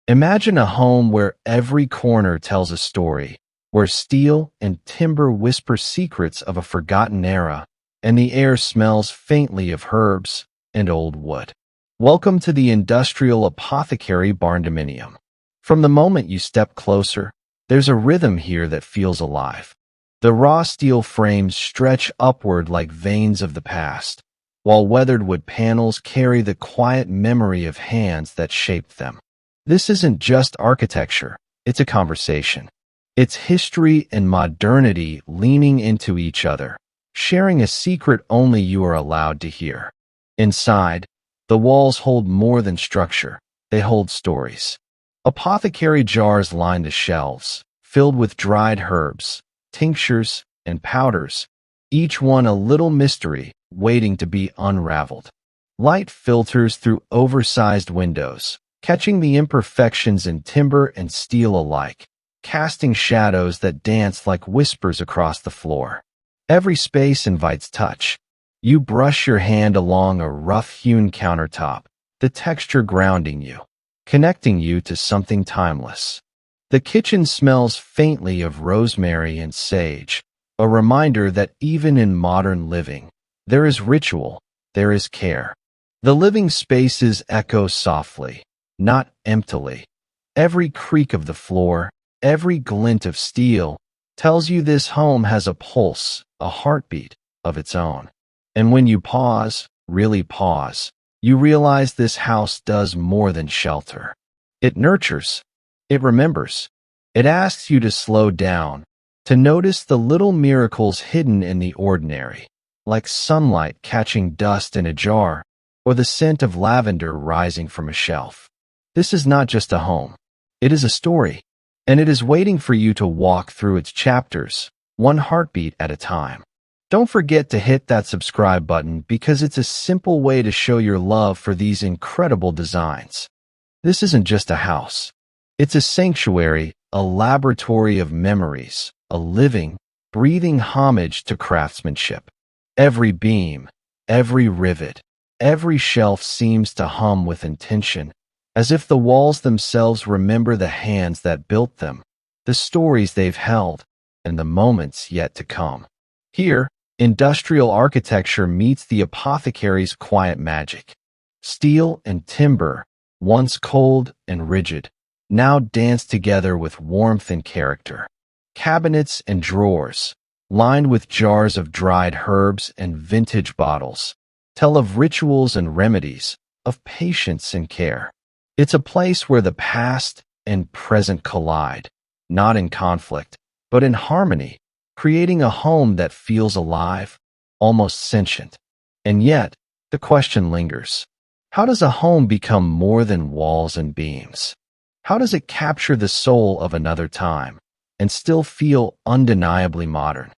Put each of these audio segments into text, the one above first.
Imagine a home where every corner tells a story, where steel and timber whisper secrets of a forgotten era, and the air smells faintly of herbs and old wood. Welcome to the industrial Apothecary Barndominium. From the moment you step closer, there's a rhythm here that feels alive. The raw steel frames stretch upward like veins of the past, while weathered wood panels carry the quiet memory of hands that shaped them. This isn't just architecture, it's a conversation. It's history and modernity leaning into each other, sharing a secret only you are allowed to hear. Inside, the walls hold more than structure, they hold stories. Apothecary jars line the shelves, filled with dried herbs, tinctures, and powders, each one a little mystery waiting to be unraveled. Light filters through oversized windows, catching the imperfections in timber and steel alike, casting shadows that dance like whispers across the floor. Every space invites touch. You brush your hand along a rough-hewn countertop, the texture grounding you, connecting you to something timeless. The kitchen smells faintly of rosemary and sage, a reminder that even in modern living, there is ritual, there is care. The living spaces echo softly, not emptily. Every creak of the floor, every glint of steel, tells you this home has a pulse, a heartbeat of its own. And when you pause, really pause, you realize this house does more than shelter. It nurtures. It remembers. It asks you to slow down, to notice the little miracles hidden in the ordinary, like sunlight catching dust in a jar, or the scent of lavender rising from a shelf. This is not just a home. It is a story, and it is waiting for you to walk through its chapters, one heartbeat at a time. Don't forget to hit that subscribe button because it's a simple way to show your love for these incredible designs. This isn't just a house. It's a sanctuary, a laboratory of memories, a living, breathing homage to craftsmanship. Every beam, every rivet, every shelf seems to hum with intention, as if the walls themselves remember the hands that built them, the stories they've held, and the moments yet to come. Here, industrial architecture meets the apothecary's quiet magic. Steel and timber, once cold and rigid, now dance together with warmth and character. Cabinets and drawers, lined with jars of dried herbs and vintage bottles, tell of rituals and remedies, of patience and care. It's a place where the past and present collide, not in conflict, but in harmony, creating a home that feels alive, almost sentient. And yet, the question lingers. How does a home become more than walls and beams? How does it capture the soul of another time and still feel undeniably modern?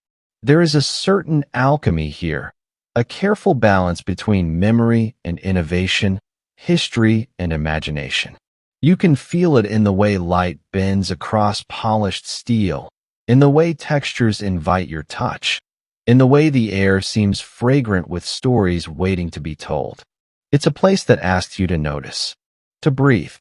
There is a certain alchemy here, a careful balance between memory and innovation, history and imagination. You can feel it in the way light bends across polished steel, in the way textures invite your touch, in the way the air seems fragrant with stories waiting to be told. It's a place that asks you to notice, to breathe,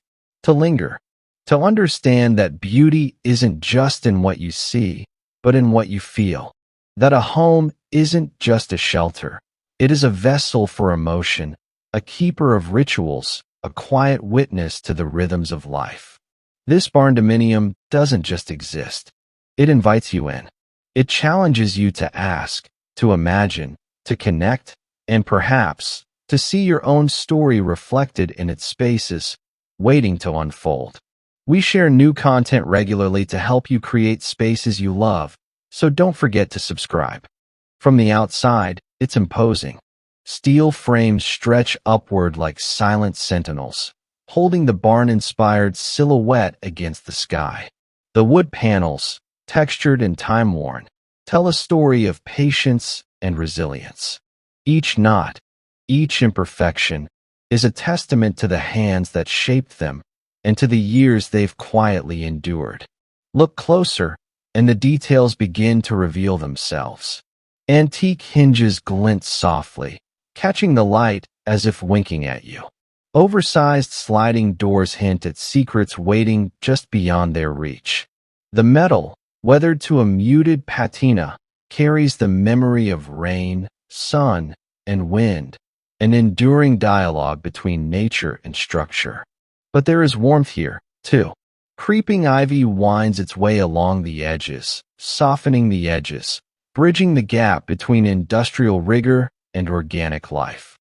to linger, to understand that beauty isn't just in what you see, but in what you feel. That a home isn't just a shelter. It is a vessel for emotion, a keeper of rituals, a quiet witness to the rhythms of life. This barndominium doesn't just exist. It invites you in. It challenges you to ask, to imagine, to connect, and perhaps to see your own story reflected in its spaces, waiting to unfold. We share new content regularly to help you create spaces you love, so don't forget to subscribe. From the outside, it's imposing. Steel frames stretch upward like silent sentinels, holding the barn-inspired silhouette against the sky. The wood panels, textured and time-worn, tell a story of patience and resilience. Each knot, each imperfection, is a testament to the hands that shaped them and to the years they've quietly endured. Look closer, and the details begin to reveal themselves. Antique hinges glint softly, catching the light as if winking at you. Oversized sliding doors hint at secrets waiting just beyond their reach. The metal, weathered to a muted patina, carries the memory of rain, sun, and wind, an enduring dialogue between nature and structure. But there is warmth here, too. Creeping ivy winds its way along the edges, softening the edges, bridging the gap between industrial rigor and organic life.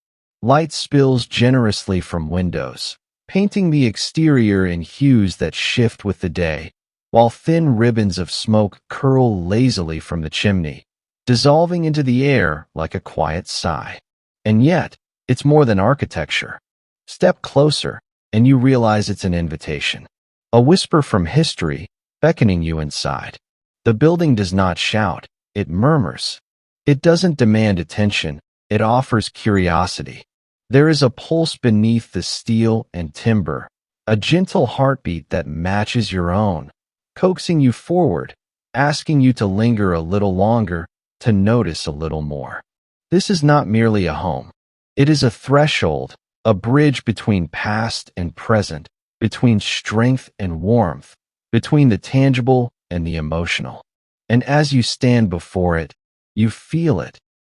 Light spills generously from windows, painting the exterior in hues that shift with the day, while thin ribbons of smoke curl lazily from the chimney, dissolving into the air like a quiet sigh. And yet, it's more than architecture. Step closer, and you realize it's an invitation. A whisper from history, beckoning you inside. The building does not shout, it murmurs. It doesn't demand attention, it offers curiosity. There is a pulse beneath the steel and timber, a gentle heartbeat that matches your own, coaxing you forward, asking you to linger a little longer, to notice a little more. This is not merely a home. It is a threshold, a bridge between past and present, between strength and warmth, between the tangible and the emotional. And as you stand before it, you feel it,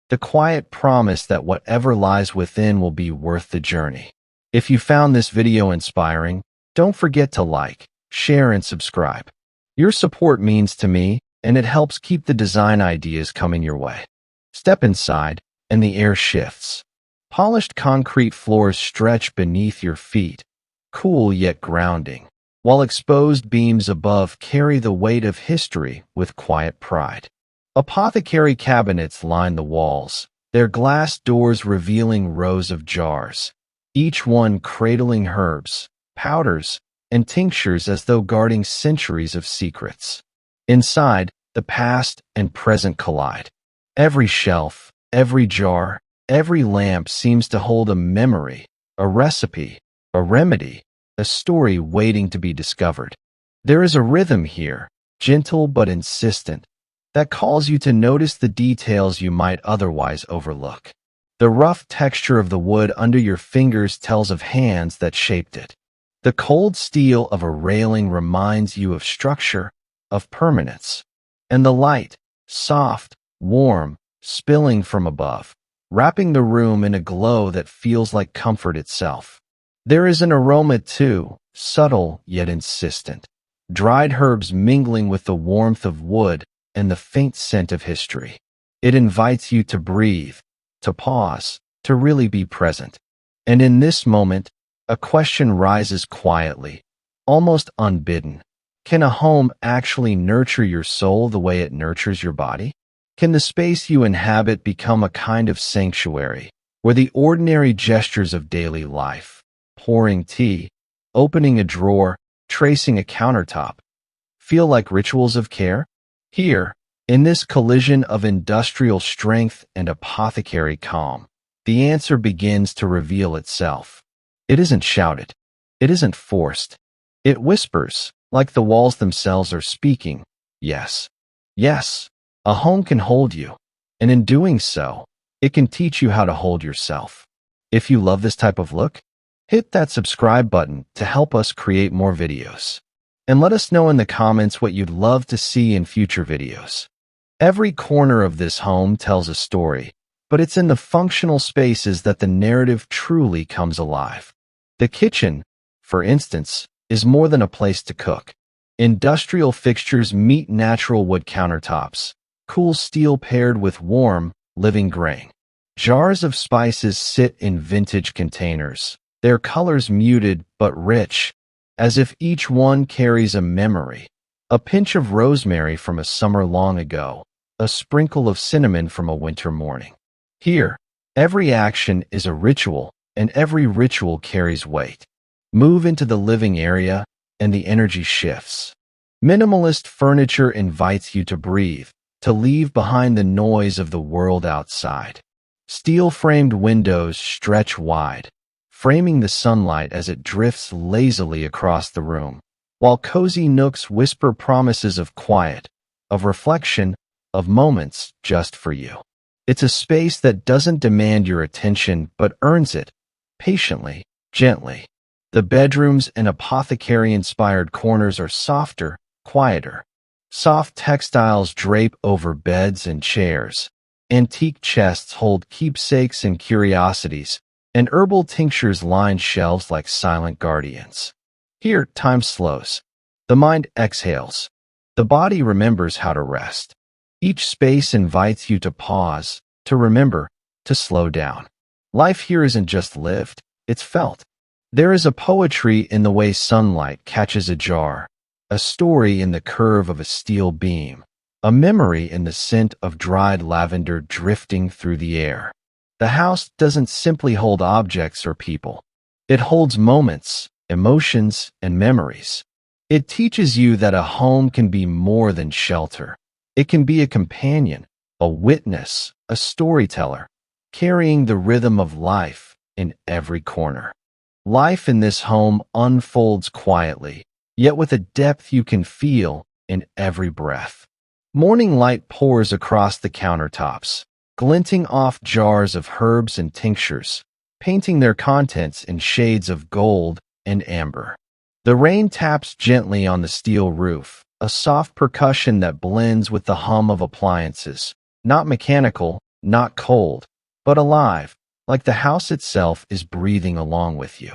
the quiet promise that whatever lies within will be worth the journey. If you found this video inspiring, don't forget to like, share, and subscribe. Your support means to me, and it helps keep the design ideas coming your way. Step inside, and the air shifts. Polished concrete floors stretch beneath your feet, cool yet grounding, while exposed beams above carry the weight of history with quiet pride. Apothecary cabinets line the walls, their glass doors revealing rows of jars, each one cradling herbs, powders, and tinctures as though guarding centuries of secrets. Inside, the past and present collide. Every shelf, every jar, every lamp seems to hold a memory, a recipe, a remedy, a story waiting to be discovered. There is a rhythm here, gentle but insistent, that calls you to notice the details you might otherwise overlook. The rough texture of the wood under your fingers tells of hands that shaped it. The cold steel of a railing reminds you of structure, of permanence. And the light, soft, warm, spilling from above, wrapping the room in a glow that feels like comfort itself. There is an aroma too, subtle yet insistent. Dried herbs mingling with the warmth of wood and the faint scent of history. It invites you to breathe, to pause, to really be present. And in this moment, a question rises quietly, almost unbidden. Can a home actually nurture your soul the way it nurtures your body? Can the space you inhabit become a kind of sanctuary, where the ordinary gestures of daily life, pouring tea, opening a drawer, tracing a countertop, feel like rituals of care? Here, in this collision of industrial strength and apothecary calm, the answer begins to reveal itself. It isn't shouted. It isn't forced. It whispers, like the walls themselves are speaking. Yes. Yes. A home can hold you, and in doing so, it can teach you how to hold yourself. If you love this type of look, hit that subscribe button to help us create more videos. And let us know in the comments what you'd love to see in future videos. Every corner of this home tells a story, but it's in the functional spaces that the narrative truly comes alive. The kitchen, for instance, is more than a place to cook. Industrial fixtures meet natural wood countertops, cool steel paired with warm, living grain. Jars of spices sit in vintage containers, their colors muted but rich, as if each one carries a memory. A pinch of rosemary from a summer long ago, a sprinkle of cinnamon from a winter morning. Here, every action is a ritual, and every ritual carries weight. Move into the living area, and the energy shifts. Minimalist furniture invites you to breathe, to leave behind the noise of the world outside. Steel-framed windows stretch wide, framing the sunlight as it drifts lazily across the room, while cozy nooks whisper promises of quiet, of reflection, of moments just for you. It's a space that doesn't demand your attention but earns it, patiently, gently. The bedrooms and apothecary-inspired corners are softer, quieter. Soft textiles drape over beds and chairs. Antique chests hold keepsakes and curiosities, and herbal tinctures line shelves like silent guardians. Here, time slows. The mind exhales. The body remembers how to rest. Each space invites you to pause, to remember, to slow down. Life here isn't just lived, it's felt. There is a poetry in the way sunlight catches a jar, a story in the curve of a steel beam, a memory in the scent of dried lavender drifting through the air. The house doesn't simply hold objects or people. It holds moments, emotions, and memories. It teaches you that a home can be more than shelter. It can be a companion, a witness, a storyteller, carrying the rhythm of life in every corner. Life in this home unfolds quietly, yet with a depth you can feel in every breath. Morning light pours across the countertops, glinting off jars of herbs and tinctures, painting their contents in shades of gold and amber. The rain taps gently on the steel roof, a soft percussion that blends with the hum of appliances, not mechanical, not cold, but alive, like the house itself is breathing along with you.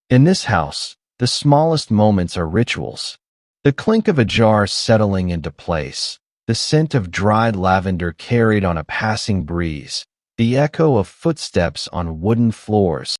In this house, the smallest moments are rituals. The clink of a jar settling into place, the scent of dried lavender carried on a passing breeze, the echo of footsteps on wooden floors.